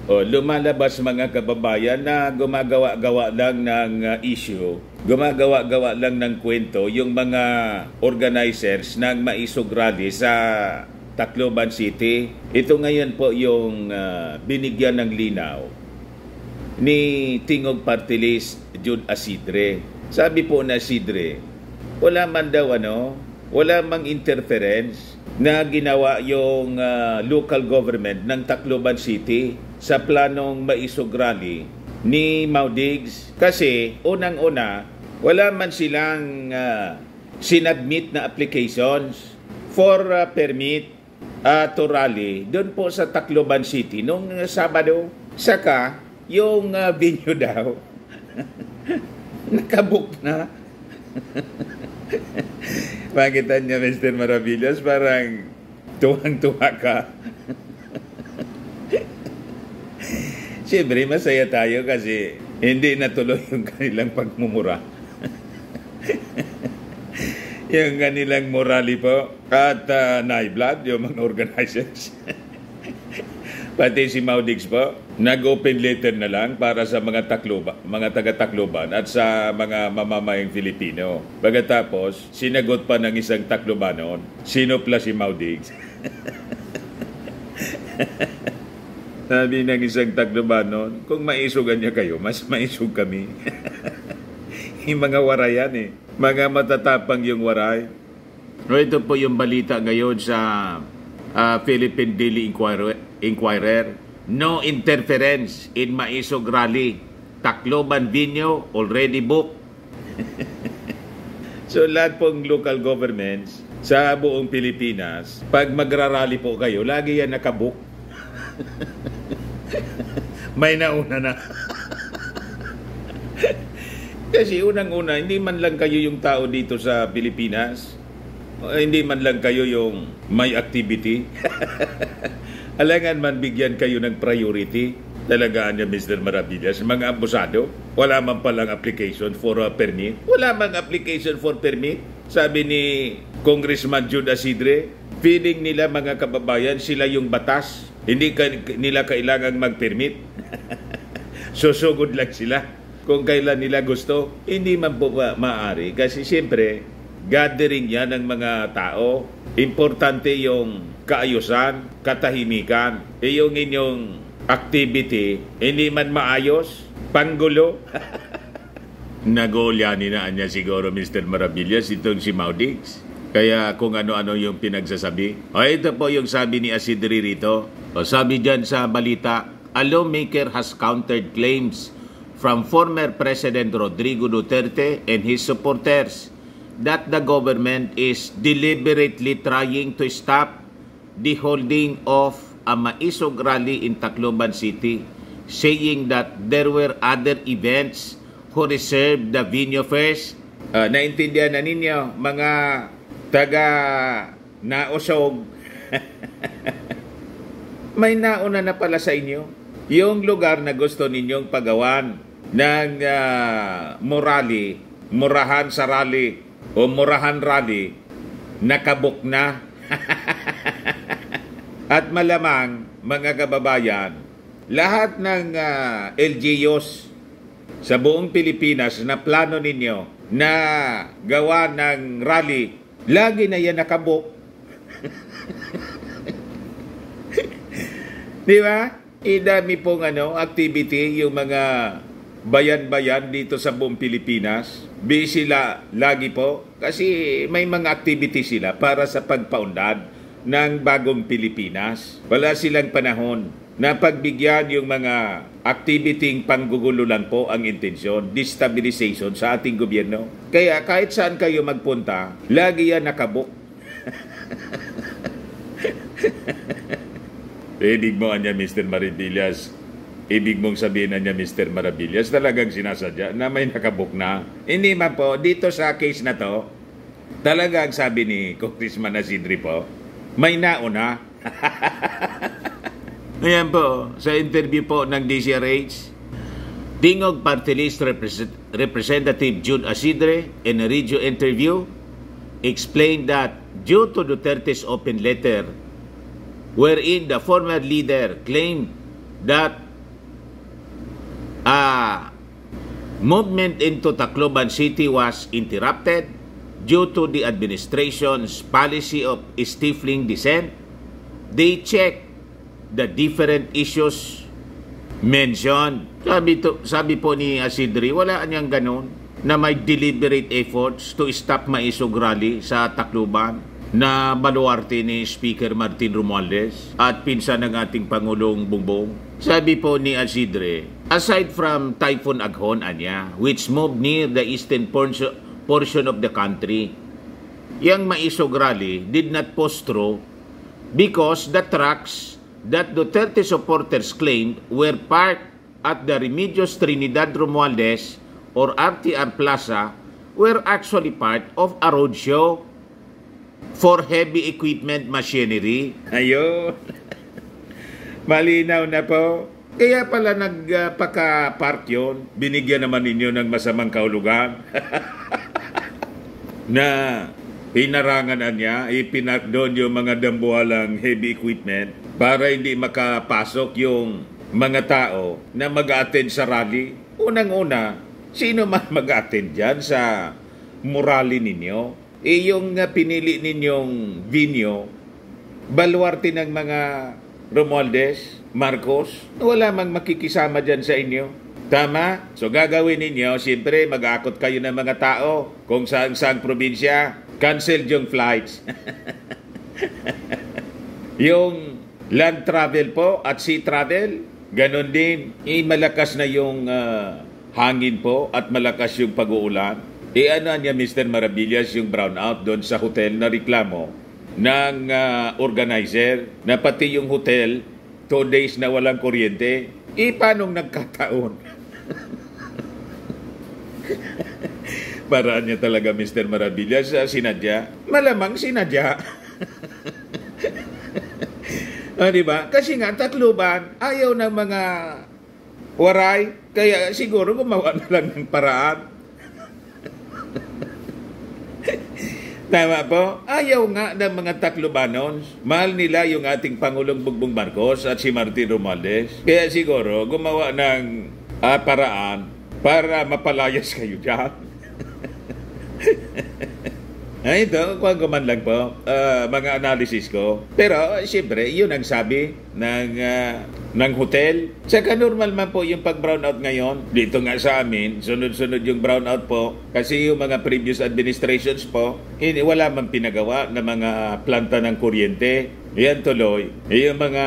O, lumalabas mga kababayan na gumagawa-gawa lang ng issue, gumagawa-gawa lang ng kwento yung mga organizers ng Maisog Rally sa Tacloban City. Ito ngayon po yung binigyan ng linaw ni Tingog Party List Jude Asidre. Sabi po na Asidre, wala man daw wala mang interference na ginawa yung local government ng Tacloban City sa planong Maisog Rally ni Maudigs. Kasi unang-una, wala man silang sinubmit na applications for permit to rally doon po sa Tacloban City nung Sabado. Saka, yung venue daw, nakabook na. Makita niya, Mr. Maravillas, parang tuwang-tuwa ka. Siyempre, masaya tayo kasi hindi natuloy yung kanilang pagmumura. Yung kanilang morali po at naiblood, yung mga organizers. Pati si Maudigs po, nag-open letter na lang para sa mga taga-Tacloban at sa mga mamamayang Filipino. Pagkatapos, sinagot pa ng isang Taclobanon, sino pala si Maudigs? Sabi ng isang Taclobanon, kung maisugan niya kayo, mas maisug kami. Yung mga waray yan eh. Mga matatapang yung waray. Ito po yung balita ngayon sa Philippine Daily Inquirer. No interference in Maisog Rally. Tacloban venue already booked. So lahat pong local governments sa buong Pilipinas, pag magrarally po kayo, lagi yan nakabook. May nauna na. Kasi unang-una, hindi man lang kayo yung tao dito sa Pilipinas. Hindi man lang kayo yung may activity. Alangan man bigyan kayo ng priority. Talagaan niya, Mr. Maravillas. Mga abusado, wala man palang application for a permit. Wala mang application for permit. Sabi ni Congressman Jude Asidre, feeling nila mga kababayan, sila yung batas. Hindi nila kailangang mag-permit. Susugod lang sila. Kung kailan nila gusto, hindi man po maaari. Kasi siyempre, gathering yan ng mga tao. Importante yung kaayusan, katahimikan. Yung inyong activity, hindi man maayos, panggulo. Nagolyanin na niya siguro, Mr. Maravillas, itong si Maudigs. Kaya kung ano-ano yung pinagsasabi. O ito po yung sabi ni Asidre rito. O sabi dyan sa balita, a lawmaker has countered claims from former President Rodrigo Duterte and his supporters that the government is deliberately trying to stop the holding of a Maisog Rally in Tacloban City, saying that there were other events who reserved the venue first. Naintindihan na ninyo, mga taga-nausog. May nauna na pala sa inyo. Yung lugar na gusto ninyong pagawan ng murahan sa rally o murahan rally, nakabuk na. At malamang, mga kababayan, lahat ng LGUs sa buong Pilipinas na plano ninyo na gawa ng rally, lagi na yan nakabuk. Di ba? Idami pong activity yung mga bayan-bayan dito sa buong Pilipinas. Busy sila lagi po kasi may mga activity sila para sa pagpaunlad ng bagong Pilipinas. Wala silang panahon na pagbigyan yung mga activity panggugulo lang po ang intensyon, destabilization sa ating gobyerno. Kaya kahit saan kayo magpunta, lagi yan nakabuk. Ibig mo niya, Mr. Maravillas. Ibig mong sabihin niya, Mr. Maravillas, talagang sinasadya na may nakabuk na. Hindi man po, dito sa case na to, talagang sabi ni Congressman Asidre po, may nauna. Ayan po, sa interview po ng DCRH, Tingog Party List Representative Jude Asidre in a radio interview explained that due to Duterte's open letter wherein the former leader claimed that movement into Tacloban City was interrupted due to the administration's policy of stifling dissent. They checked the different issues mentioned. Sabi po ni Asidri, wala niyang ganun na may deliberate efforts to stop Maisog Rally sa Tacloban na baluarte ni Speaker Martin Romualdez at pinsan ng ating Pangulong Bongbong. Sabi po ni Asidre, aside from Typhoon Aghon, which moved near the eastern portion of the country, yung Maisog Rally did not pass through because the trucks that Duterte supporters claimed were parked at the Remedios Trinidad Romualdez or RTR Plaza were actually part of a roadshow for heavy equipment machinery. Ayun. Malinaw na po. Kaya pala nagpaka-park yun. Binigyan naman ninyo ng masamang kahulugan. Na pinarangan niya, ipinark doon yung mga dambuhalang heavy equipment para hindi makapasok yung mga tao na mag-attend sa rally. Unang-una, sino man mag-attend dyan sa murali ninyo? Yung pinili ninyong venue, baluarte ng mga Romualdez, Marcos, wala mang makikisama dyan sa inyo. Tama? So gagawin ninyo, siyempre mag-aakot kayo ng mga tao kung saan probinsya. Cancel yung flights. Yung land travel po at sea travel, ganon din. Malakas na yung hangin po at malakas yung pag-uulan. Ano niya Mr. Maravillas yung brownout doon sa hotel na reklamo ng organizer na pati yung hotel 2 days na walang kuryente. Paanong nagkataon? Paraan niya talaga Mr. Maravillas, sinadya. Malamang sinadya. Diba? Kasi nga Tacloban, ayaw ng mga waray, kaya siguro gumawa na lang ng paraan. Tama po? Ayaw nga ng mga Taclobanos. Mahal nila yung ating Pangulong Bongbong Marcos at si Martin Romualdez. Kaya siguro gumawa ng paraan para mapalayas kayo dyan. Ito, kung guman lang po, mga analysis ko. Pero, siyempre, yun ang sabi ng hotel. Saka normal man po yung pag-brownout ngayon. Dito nga sa amin, sunod-sunod yung brownout po. Kasi yung mga previous administrations po, wala man pinagawa na mga planta ng kuryente. Yan tuloy. Yung mga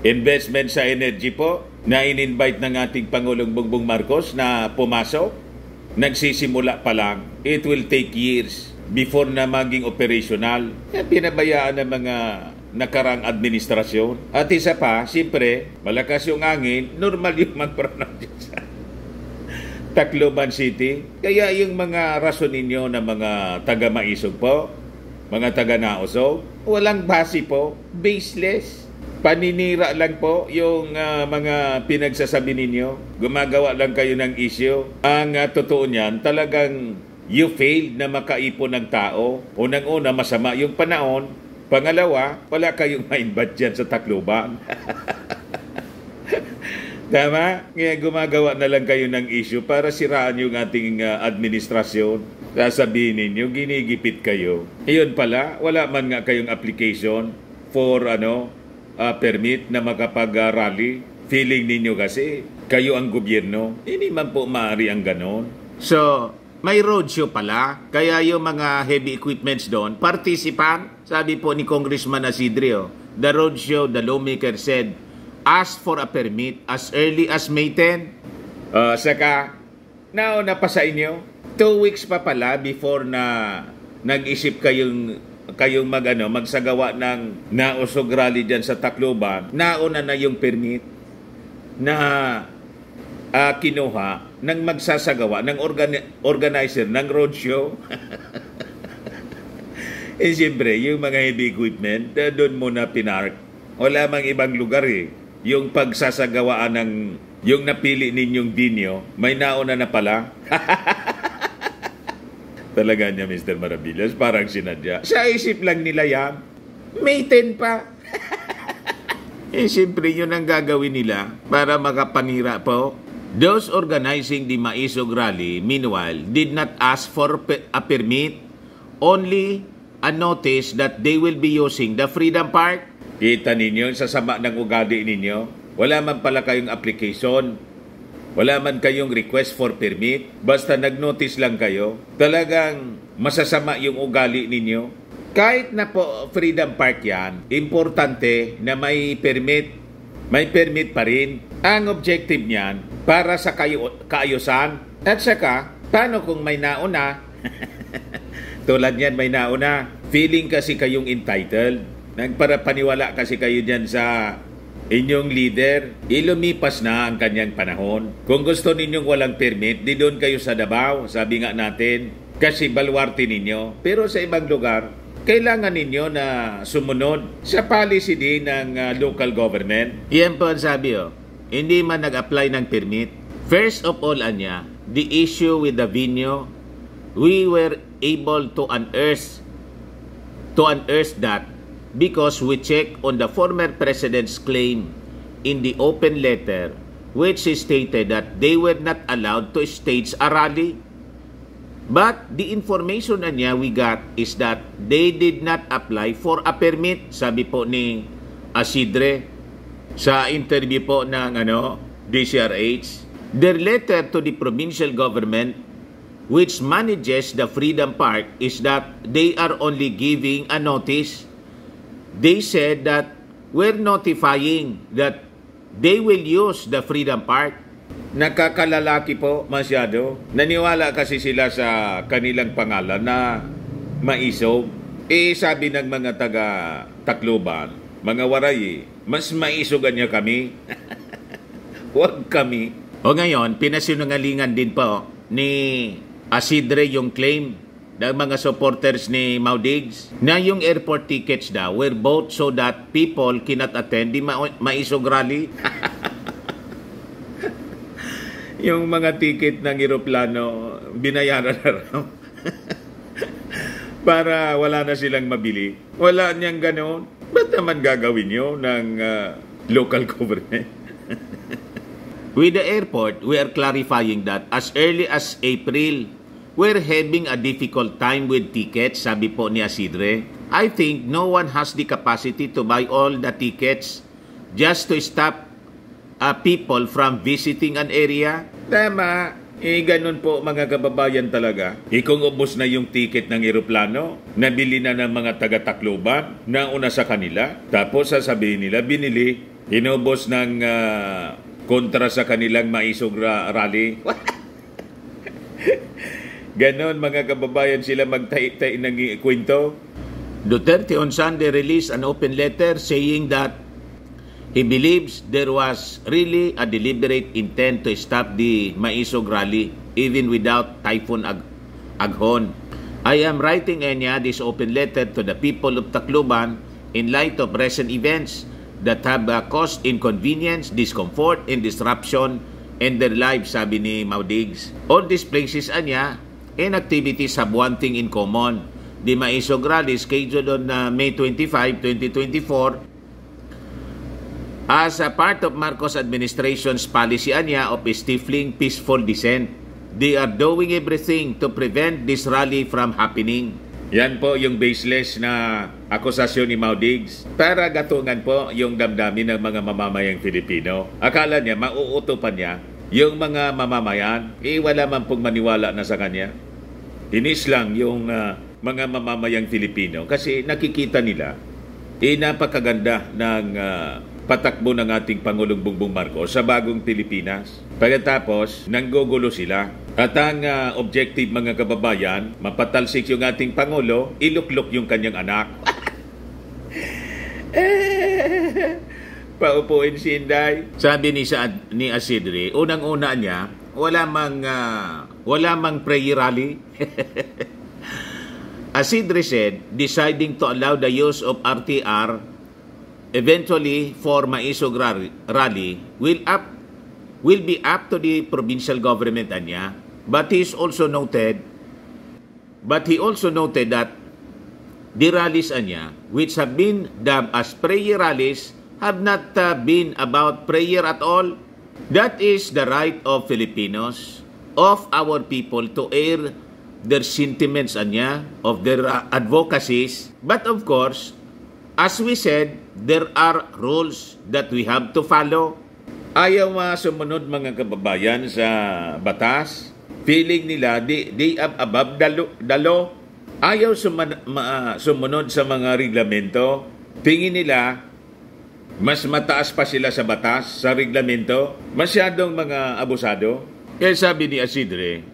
investment sa energy po, na in-invite ng ating Pangulong Bongbong Marcos na pumasok, nagsisimula pa lang. It will take years before na maging operational. Pinabayaan ng mga nakarang administrasyon. At isa pa, siyempre, malakas yung angin, normal yung mag-pronounce dyan sa Tacloban City. Kaya yung mga rason ninyo na mga taga-Maisog po, mga taga-Nausog, walang base po, baseless. Paninira lang po yung mga pinagsasabi ninyo. Gumagawa lang kayo ng issue. Ang totoo niyan, talagang you failed na makaipon ng tao. Unang-una, masama yung panahon. Pangalawa, wala kayong ma-invite dyan sa Tacloban. Tama? Kaya gumagawa na lang kayo ng issue para siraan yung ating administrasyon. Sasabihin ninyo, ginigipit kayo. Iyon pala, wala man nga kayong application for permit na makapag-rally. Feeling ninyo kasi kayo ang gobyerno. Hindi man po maaari ang ganon. So, may roadshow pala, kaya yung mga heavy equipments doon, participant, sabi po ni Congressman Asidrio, the roadshow, the lawmaker said, ask for a permit as early as May 10. Saka, nauna pa sa inyo, 2 weeks pa pala before na nag-isip kayong magsagawa ng Nausog Rally dyan sa Tacloban, nauna na yung permit na kinuha ng magsasagawa ng organizer ng roadshow. Siyempre, yung mga heavy equipment, doon muna pinark. Wala mang ibang lugar Yung pagsasagawaan ng, yung napili ninyong venue, may nauna na pala. Talaga niya, Mr. Maravillas, parang sinadya. Sa isip lang nila yan, May 10 pa. Siyempre, yun ang gagawin nila para makapanira po Those organizing the Maisog rally, meanwhile, did not ask for a permit, only a notice that they will be using the Freedom Park. Kita ninyo, sa sama ng ugali ninyo, wala man pala kayong application, wala man kayong request for permit, basta nag-notice lang kayo, talagang masasama yung ugali ninyo. Kahit na po Freedom Park yan, importante na may permit pa rin. Ang objective niyan, para sa kaayusan. At saka, paano kung may nauna? Tulad yan, may nauna. Feeling kasi kayong entitled. Nagparapaniwala kasi kayo dyan sa inyong leader. Ilumipas na ang kanyang panahon. Kung gusto ninyong walang permit, di doon kayo sa Davao, sabi nga natin. Kasi balwarte ninyo. Pero sa ibang lugar, kailangan ninyo na sumunod sa policy din ng local government. Yan po ang sabi, hindi man nag-apply ng permit. First of all, anya, the issue with the venue, we were able to unearth that because we checked on the former president's claim in the open letter, which stated that they were not allowed to stage a rally. But the information niya we got is that they did not apply for a permit, sabi po ni Asidre sa interview po ng DCRH. Their letter to the provincial government which manages the Freedom Park is that they are only giving a notice. They said that we're notifying that they will use the Freedom Park. Nakakalalaki po masyado. Naniwala kasi sila sa kanilang pangalan na maisog. Sabi ng mga taga Tacloban, mga waray, mas maisogan niya kami. Huwag kami. O ngayon, pinasinungalingan din po ni Asidre yung claim ng mga supporters ni Maudigs na yung airport tickets daw were bought so that people cannot attend the Maisog rally. Yung mga ticket ng eroplano, binayaran na raw. Para wala na silang mabili. Wala niyang ganon. Ba't naman gagawin nyo ng local government? With the airport, we are clarifying that as early as April, we're having a difficult time with tickets, sabi po ni Asidre. I think no one has the capacity to buy all the tickets just to stop people from visiting an area. Tama. Ganun po mga kababayan talaga. Kung ubos na yung ticket ng eroplano, nabili na ng mga taga-Tacloban, nauna sa kanila, tapos sasabihin nila, binili, inubos ng kontra sa kanilang Maisog rally. Ganon mga kababayan sila magtai-tai ng kwento. Duterte on Sunday released an open letter saying that he believes there was really a deliberate intent to stop the Maisog rally even without Typhoon Aghon. I am writing this open letter to the people of Tacloban in light of recent events that have caused inconvenience, discomfort, and disruption in their lives, sabi ni Maudigs. All these places and activities have one thing in common. The Maisog rally scheduled on May 25, 2024 as a part of Marcos administration's policy of stifling peaceful dissent. They are doing everything to prevent this rally from happening. Yan po yung baseless na akusasyon ni Maudigs para gatungan po yung damdamin ng mga mamamayang Filipino. Akala niya, mauutupan niya yung mga mamamayan, wala man pong maniwala na sa kanya. Inis lang yung mga mamamayang Filipino kasi nakikita nila, napakaganda ng patakbo ng ating Pangulong Bongbong Marcos sa bagong Pilipinas. Pagkatapos, nanggugulo sila. At ang objective mga kababayan, mapatalsik yung ating Pangulo, iluklok yung kanyang anak. Paupuin si Inday. Sabi ni Asidre, unang-una niya, wala mang prayer rally. Asidre said, deciding to allow the use of RTR eventually for Maisog rally will be up to the provincial government niya. But he also noted that the rallies niya, which have been dubbed as prayer rallies, have not been about prayer at all. That is the right of Filipinos, of our people to air their sentiments of their advocacies. But of course, as we said, there are rules that we have to follow. Ayaw sumunod mga kababayan sa batas. Feeling nila they are above the law. Ayaw sumunod sa mga reglamento. Tingin nila mas mataas pa sila sa batas, sa reglamento. Masyadong mga abusado. Kaya sabi ni Isidre,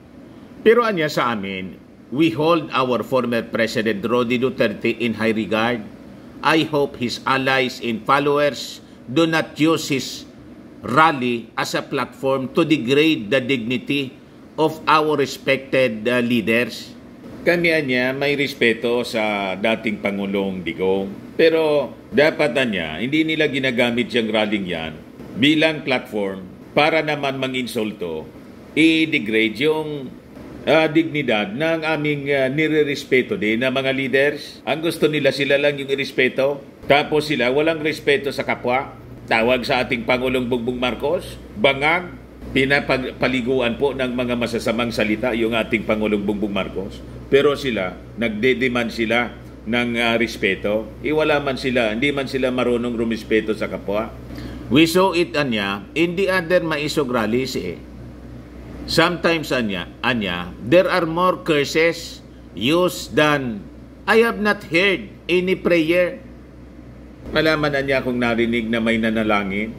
pero anya sa amin, we hold our former President Roddy Duterte in high regard. I hope his allies and followers do not use his rally as a platform to degrade the dignity of our respected leaders. Kami anya may respeto sa dating Pangulong Digong. Pero dapat anya, hindi nila ginagamit yung rallying yan bilang platform para naman manginsulto, i-degrade yung dignidad ng aming nire-respeto din na mga leaders. Ang gusto nila sila lang yung irespeto. Tapos sila walang respeto sa kapwa. Tawag sa ating Pangulong Bongbong Marcos, bangag, pinapaliguan po ng mga masasamang salita yung ating Pangulong Bongbong Marcos. Pero sila, nagde-demand sila ng respeto. Wala man sila, hindi man sila marunong rumispeto sa kapwa. We saw it, anya, in the other maisog rallies Sometimes, anya, there are more curses used than I have not heard any prayer. Malaman anya kung narinig na may nanalangin.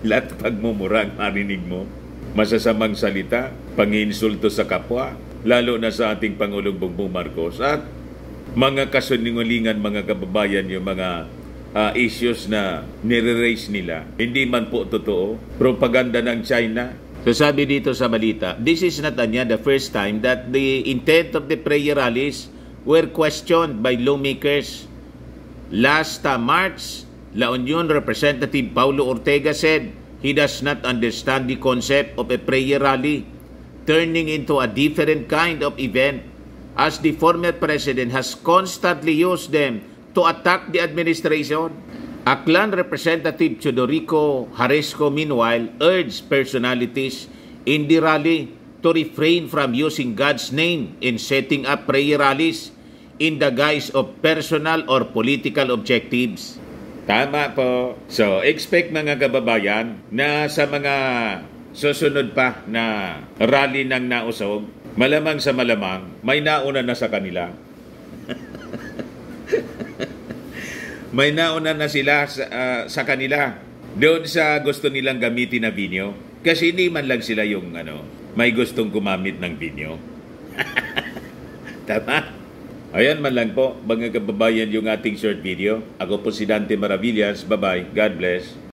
Lahat pagmumurang marinig mo. Masasamang salita, panginsulto sa kapwa, lalo na sa ating Pangulong Bongbong Marcos. At mga kasunungalingan, mga kababayan, yung mga issues na nire-raise nila. Hindi man po totoo. Propaganda ng China. So sabi dito sa balita, this is not the first time that the intent of the prayer rallies were questioned by lawmakers. Last March, La Union Representative Paulo Ortega said he does not understand the concept of a prayer rally turning into a different kind of event, as the former president has constantly used them to attack the administration. Aklan Representative Chodorico Haresco meanwhile urged personalities in the rally to refrain from using God's name in setting up prayer rallies in the guise of personal or political objectives. Tama po. So, expect mga kababayan na sa mga susunod pa na rally ng nausog, malamang sa malamang, may nauna na sa kanila. May nauna na sila sa kanila doon sa gusto nilang gamitin na video. Kasi hindi man lang sila yung may gustong gumamit ng video. Tama? Ayan man lang po, mga kababayan, yung ating short video. Ako po si Dante Maravillas. Bye-bye. God bless.